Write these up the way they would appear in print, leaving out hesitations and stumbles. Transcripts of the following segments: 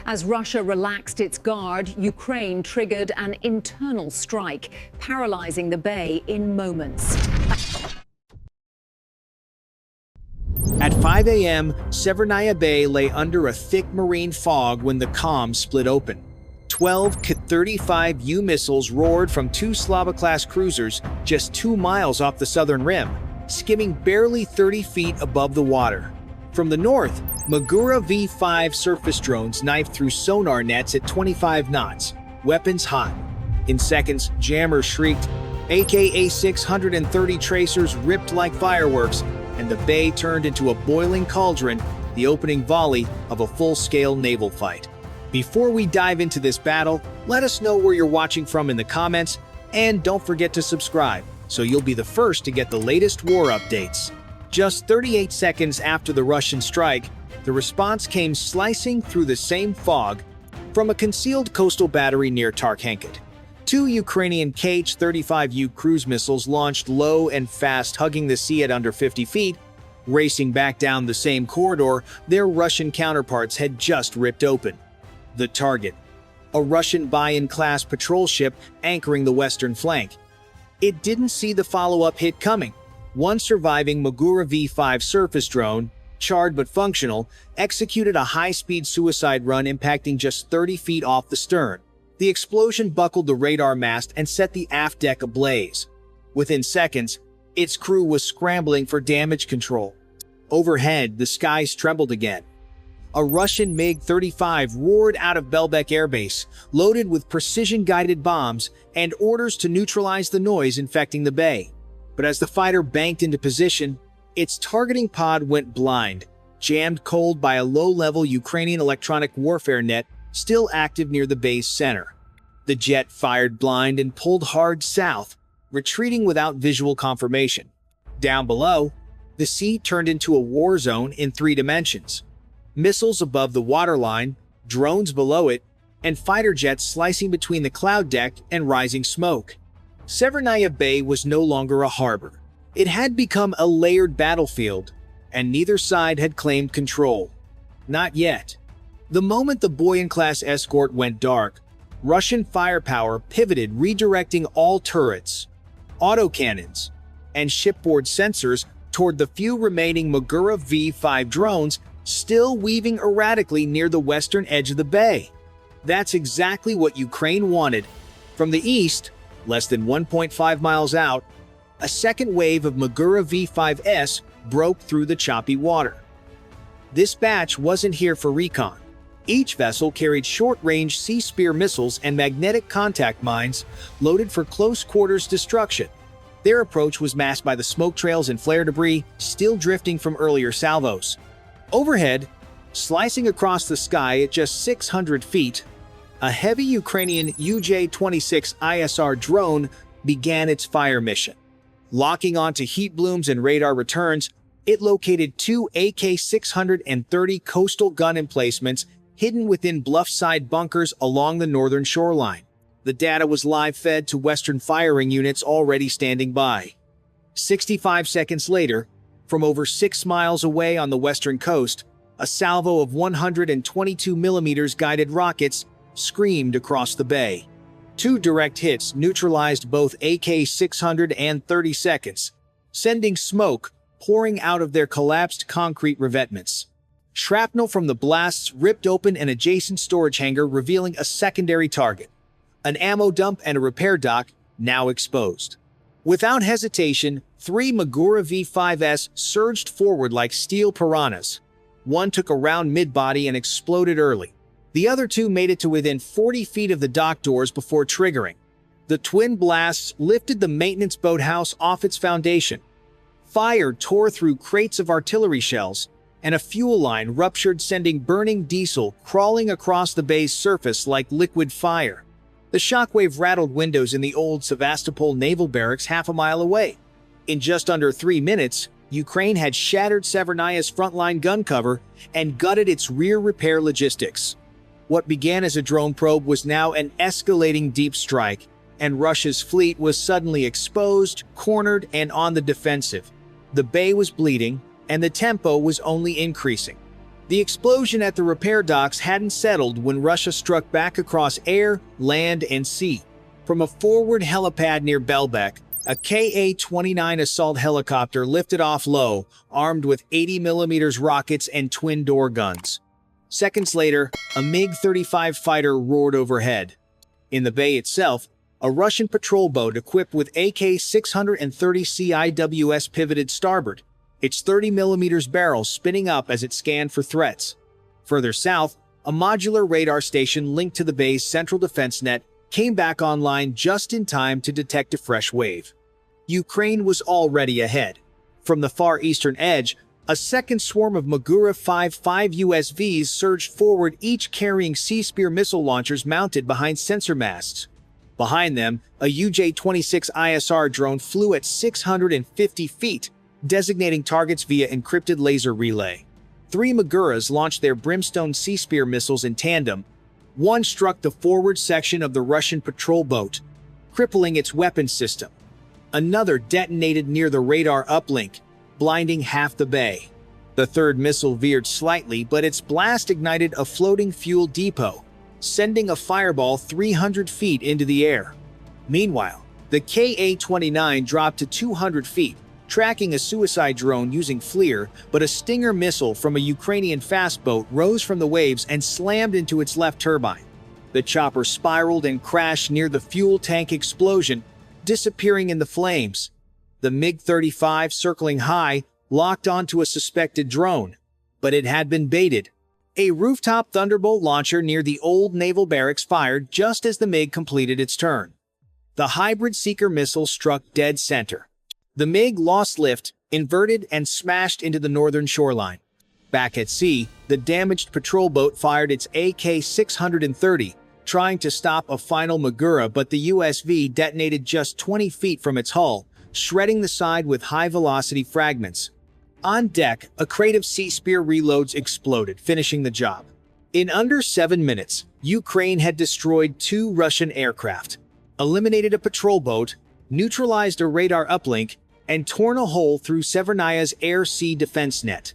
As Russia relaxed its guard, Ukraine triggered an internal strike, paralyzing the bay in moments. At 5 a.m., Severnaya Bay lay under a thick marine fog when the comms split open. 12 K-35U missiles roared from two Slava-class cruisers just 2 miles off the southern rim, skimming barely 30 feet above the water. From the north, Magura V-5 surface drones knifed through sonar nets at 25 knots, weapons hot. In seconds, jammers shrieked, AK-630 tracers ripped like fireworks, and the bay turned into a boiling cauldron, the opening volley of a full-scale naval fight. Before we dive into this battle, let us know where you're watching from in the comments, and don't forget to subscribe, so you'll be the first to get the latest war updates. Just 38 seconds after the Russian strike, the response came slicing through the same fog from a concealed coastal battery near Tarkhanket. Two Ukrainian Kh-35U cruise missiles launched low and fast, hugging the sea at under 50 feet. Racing back down the same corridor their Russian counterparts had just ripped open. The target, a Russian Bayan-class patrol ship anchoring the western flank. It didn't see the follow-up hit coming. One surviving Magura V-5 surface drone, charred but functional, executed a high-speed suicide run, impacting just 30 feet off the stern. The explosion buckled the radar mast and set the aft deck ablaze. Within seconds, its crew was scrambling for damage control. Overhead, the skies trembled again. A Russian MiG-35 roared out of Belbek Air Base, loaded with precision-guided bombs and orders to neutralize the noise infecting the bay. But as the fighter banked into position, its targeting pod went blind, jammed cold by a low-level Ukrainian electronic warfare net still active near the bay's center. The jet fired blind and pulled hard south, retreating without visual confirmation. Down below, the sea turned into a war zone in 3 dimensions. Missiles above the waterline, drones below it, and fighter jets slicing between the cloud deck and rising smoke. Severnaya Bay was no longer a harbor. It had become a layered battlefield, and neither side had claimed control. Not yet. The moment the Boyan-class escort went dark, Russian firepower pivoted, redirecting all turrets, autocannons, and shipboard sensors toward the few remaining Magura V-5 drones still weaving erratically near the western edge of the bay. That's exactly what Ukraine wanted. From the east, less than 1.5 miles out, a second wave of Magura V-5s broke through the choppy water. This batch wasn't here for recon. Each vessel carried short-range Sea Spear missiles and magnetic contact mines loaded for close-quarters destruction. Their approach was masked by the smoke trails and flare debris still drifting from earlier salvos. Overhead, slicing across the sky at just 600 feet, a heavy Ukrainian UJ-26 ISR drone began its fire mission. Locking onto heat blooms and radar returns, it located 2 AK-630 coastal gun emplacements hidden within bluffside bunkers along the northern shoreline. The data was live-fed to Western firing units already standing by. 65 seconds later, from over 6 miles away on the western coast, a salvo of 122mm guided rockets screamed across the bay. 2 direct hits neutralized both AK-600 and 30 seconds, sending smoke pouring out of their collapsed concrete revetments. Shrapnel from the blasts ripped open an adjacent storage hangar, revealing a secondary target, an ammo dump and a repair dock now exposed. Without hesitation, 3 Magura V-5s surged forward like steel piranhas. One took a round mid-body and exploded early. The other 2 made it to within 40 feet of the dock doors before triggering. The twin blasts lifted the maintenance boathouse off its foundation. Fire tore through crates of artillery shells, and a fuel line ruptured, sending burning diesel crawling across the bay's surface like liquid fire. The shockwave rattled windows in the old Sevastopol naval barracks half a mile away. In just under 3 minutes, Ukraine had shattered Severnaya's frontline gun cover and gutted its rear repair logistics. What began as a drone probe was now an escalating deep strike, and Russia's fleet was suddenly exposed, cornered, and on the defensive. The bay was bleeding, and the tempo was only increasing. The explosion at the repair docks hadn't settled when Russia struck back across air, land, and sea. From a forward helipad near Belbek, a Ka-29 assault helicopter lifted off low, armed with 80mm rockets and twin-door guns. Seconds later, a MiG-35 fighter roared overhead. In the bay itself, a Russian patrol boat equipped with AK-630 CIWS pivoted starboard, its 30mm barrel spinning up as it scanned for threats. Further south, a modular radar station linked to the bay's central defense net came back online just in time to detect a fresh wave. Ukraine was already ahead. From the far eastern edge, a second swarm of Magura 5.5 USVs surged forward, each carrying Sea Spear missile launchers mounted behind sensor masts. Behind them, a UJ-26 ISR drone flew at 650 feet, designating targets via encrypted laser relay. 3 Maguras launched their Brimstone Sea Spear missiles in tandem. One struck the forward section of the Russian patrol boat, crippling its weapons system. Another detonated near the radar uplink, blinding half the bay. The third missile veered slightly, but its blast ignited a floating fuel depot, sending a fireball 300 feet into the air. Meanwhile, the Ka-29 dropped to 200 feet, tracking a suicide drone using FLIR, but a Stinger missile from a Ukrainian fast boat rose from the waves and slammed into its left turbine. The chopper spiraled and crashed near the fuel tank explosion, disappearing in the flames. The MiG-35, circling high, locked onto a suspected drone, but it had been baited. A rooftop Thunderbolt launcher near the old naval barracks fired just as the MiG completed its turn. The hybrid Seeker missile struck dead center. The MiG lost lift, inverted, and smashed into the northern shoreline. Back at sea, the damaged patrol boat fired its AK-630, trying to stop a final Magura, but the USV detonated just 20 feet from its hull, shredding the side with high-velocity fragments. On deck, a crate of Sea Spear reloads exploded, finishing the job. In under 7 minutes, Ukraine had destroyed 2 Russian aircraft, eliminated a patrol boat, neutralized a radar uplink, and torn a hole through Severnaya's air-sea defense net.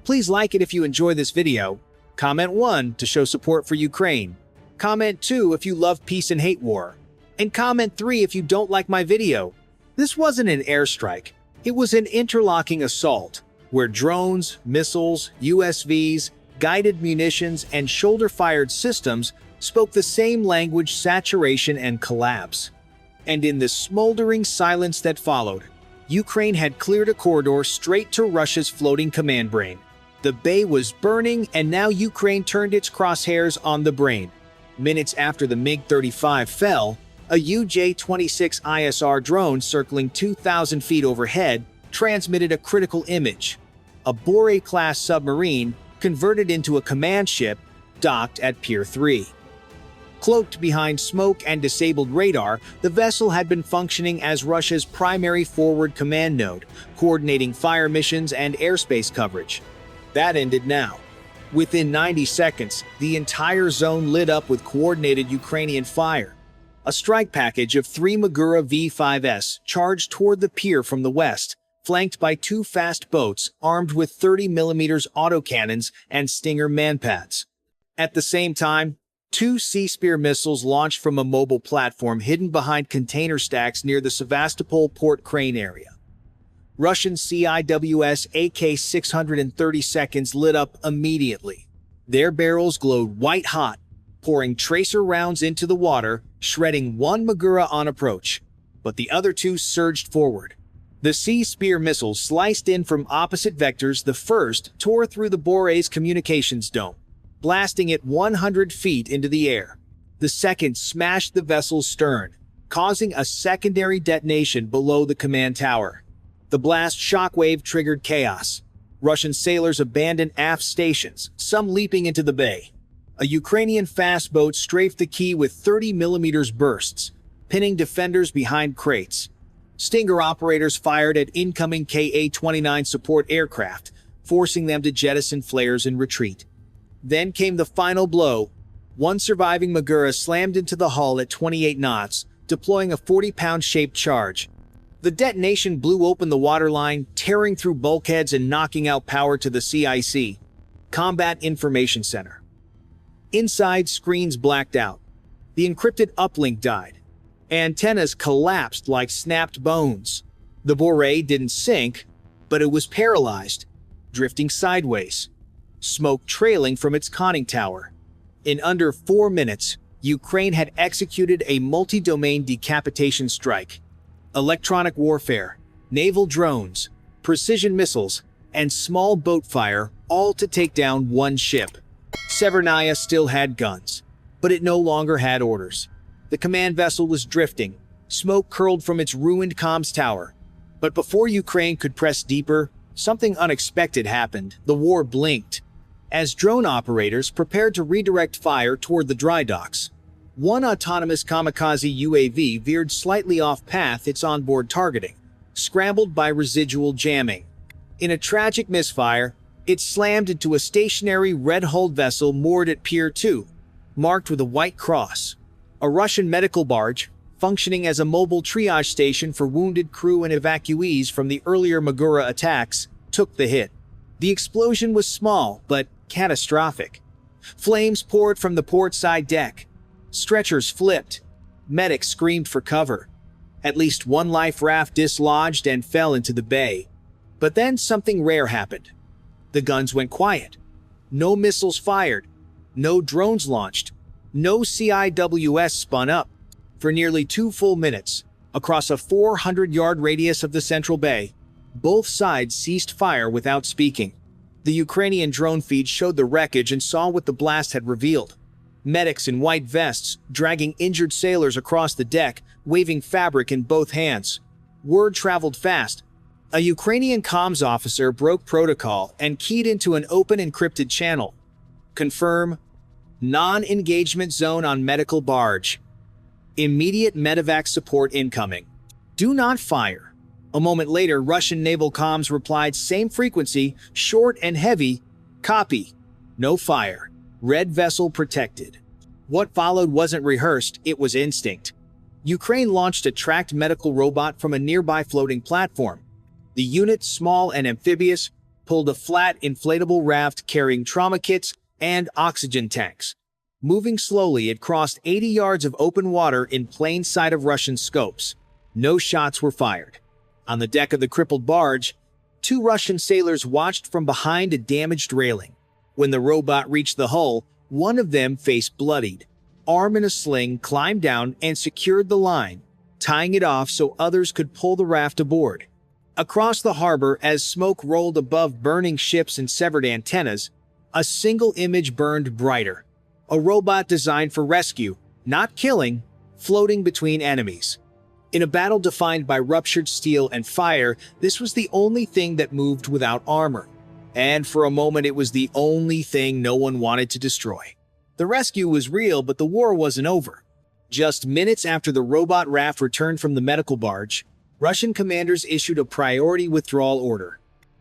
Please like it if you enjoy this video. Comment 1 to show support for Ukraine. Comment 2 if you love peace and hate war. And comment 3 if you don't like my video. This wasn't an airstrike. It was an interlocking assault, where drones, missiles, USVs, guided munitions, and shoulder-fired systems spoke the same language: saturation and collapse. And in the smoldering silence that followed, Ukraine had cleared a corridor straight to Russia's floating command brain. The bay was burning, and now Ukraine turned its crosshairs on the brain. Minutes after the MiG-35 fell, a UJ-26 ISR drone circling 2,000 feet overhead transmitted a critical image. A Bore-class submarine, converted into a command ship, docked at Pier 3. Cloaked behind smoke and disabled radar, the vessel had been functioning as Russia's primary forward command node, coordinating fire missions and airspace coverage. That ended now. Within 90 seconds, the entire zone lit up with coordinated Ukrainian fire. A strike package of 3 Magura V-5s charged toward the pier from the west, flanked by 2 fast boats armed with 30mm autocannons and Stinger manpads. At the same time, 2 Sea Spear missiles launched from a mobile platform hidden behind container stacks near the Sevastopol port crane area. Russian CIWS AK-630 seconds lit up immediately. Their barrels glowed white-hot, pouring tracer rounds into the water, shredding 1 Magura on approach. But the other 2 surged forward. The Sea Spear missiles sliced in from opposite vectors. The first tore through the Bore's communications dome, blasting it 100 feet into the air. The second smashed the vessel's stern, causing a secondary detonation below the command tower. The blast shockwave triggered chaos. Russian sailors abandoned aft stations, some leaping into the bay. A Ukrainian fast boat strafed the quay with 30mm bursts, pinning defenders behind crates. Stinger operators fired at incoming Ka-29 support aircraft, forcing them to jettison flares and retreat. Then came the final blow. 1 surviving Magura slammed into the hull at 28 knots, deploying a 40-pound shaped charge. The detonation blew open the waterline, tearing through bulkheads and knocking out power to the CIC. Combat Information Center. Inside, screens blacked out. The encrypted uplink died. Antennas collapsed like snapped bones. The Boré didn't sink, but it was paralyzed, drifting sideways, smoke trailing from its conning tower. In under 4 minutes, Ukraine had executed a multi-domain decapitation strike. Electronic warfare, naval drones, precision missiles, and small boat fire, all to take down one ship. Severnaya still had guns, but it no longer had orders. The command vessel was drifting. Smoke curled from its ruined comms tower. But before Ukraine could press deeper, something unexpected happened. The war blinked. As drone operators prepared to redirect fire toward the drydocks, one autonomous kamikaze UAV veered slightly off path its onboard targeting, scrambled by residual jamming. In a tragic misfire, it slammed into a stationary red-hulled vessel moored at Pier 2, marked with a white cross. A Russian medical barge, functioning as a mobile triage station for wounded crew and evacuees from the earlier Magura attacks, took the hit. The explosion was small, but catastrophic. Flames poured from the port side deck. Stretchers flipped. Medics screamed for cover. At least one life raft dislodged and fell into the bay. But then something rare happened. The guns went quiet. No missiles fired. No drones launched. No CIWS spun up. For nearly 2 full minutes, across a 400-yard radius of the central bay, both sides ceased fire without speaking. The Ukrainian drone feed showed the wreckage and saw what the blast had revealed. Medics in white vests dragging injured sailors across the deck, waving fabric in both hands. Word traveled fast. A Ukrainian comms officer broke protocol and keyed into an open encrypted channel. Confirm. Non-engagement zone on medical barge. Immediate medevac support incoming. Do not fire. A moment later, Russian naval comms replied, same frequency, short and heavy. Copy. No fire. Red vessel protected. What followed wasn't rehearsed, it was instinct. Ukraine launched a tracked medical robot from a nearby floating platform. The unit, small and amphibious, pulled a flat, inflatable raft carrying trauma kits and oxygen tanks. Moving slowly, it crossed 80 yards of open water in plain sight of Russian scopes. No shots were fired. On the deck of the crippled barge, 2 Russian sailors watched from behind a damaged railing. When the robot reached the hull, one of them, face bloodied, arm in a sling, climbed down and secured the line, tying it off so others could pull the raft aboard. Across the harbor, as smoke rolled above burning ships and severed antennas, a single image burned brighter. A robot designed for rescue, not killing, floating between enemies. In a battle defined by ruptured steel and fire, this was the only thing that moved without armor. And for a moment, it was the only thing no one wanted to destroy. The rescue was real, but the war wasn't over. Just minutes after the robot raft returned from the medical barge, Russian commanders issued a priority withdrawal order.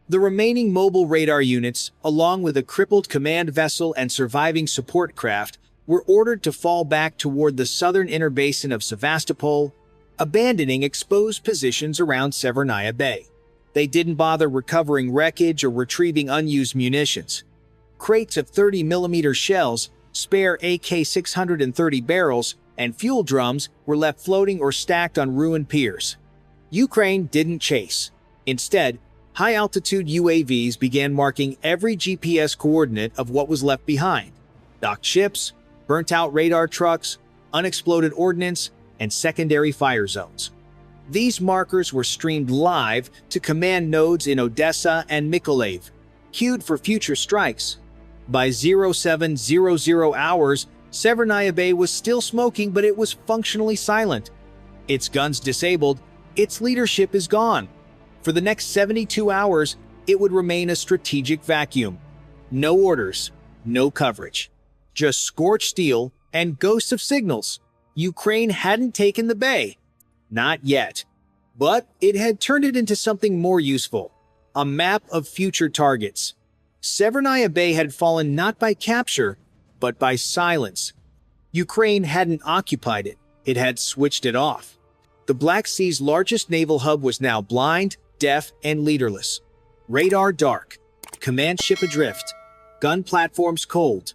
The remaining mobile radar units, along with a crippled command vessel and surviving support craft, were ordered to fall back toward the southern inner basin of Sevastopol, abandoning exposed positions around Severnaya Bay. They didn't bother recovering wreckage or retrieving unused munitions. Crates of 30mm shells, spare AK-630 barrels, and fuel drums were left floating or stacked on ruined piers. Ukraine didn't chase. Instead, high-altitude UAVs began marking every GPS coordinate of what was left behind. Docked ships, burnt-out radar trucks, unexploded ordnance, and secondary fire zones. These markers were streamed live to command nodes in Odessa and Mykolaiv, queued for future strikes. By 0700 hours, Severnaya Bay was still smoking, but it was functionally silent. Its guns disabled, its leadership is gone. For the next 72 hours, it would remain a strategic vacuum. No orders, no coverage. Just scorched steel and ghosts of signals. Ukraine hadn't taken the bay. Not yet. But it had turned it into something more useful. A map of future targets. Severnaya Bay had fallen not by capture, but by silence. Ukraine hadn't occupied it. It had switched it off. The Black Sea's largest naval hub was now blind, deaf, and leaderless. Radar dark. Command ship adrift. gun platforms cold.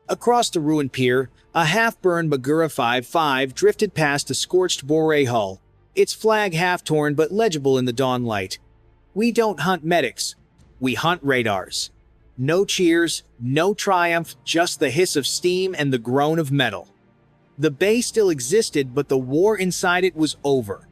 Across the ruined pier, a half-burned Magura 5.5 drifted past a scorched Boré hull, its flag half-torn but legible in the dawn light. We don't hunt medics. We hunt radars. No cheers, no triumph, just the hiss of steam and the groan of metal. The bay still existed, but the war inside it was over.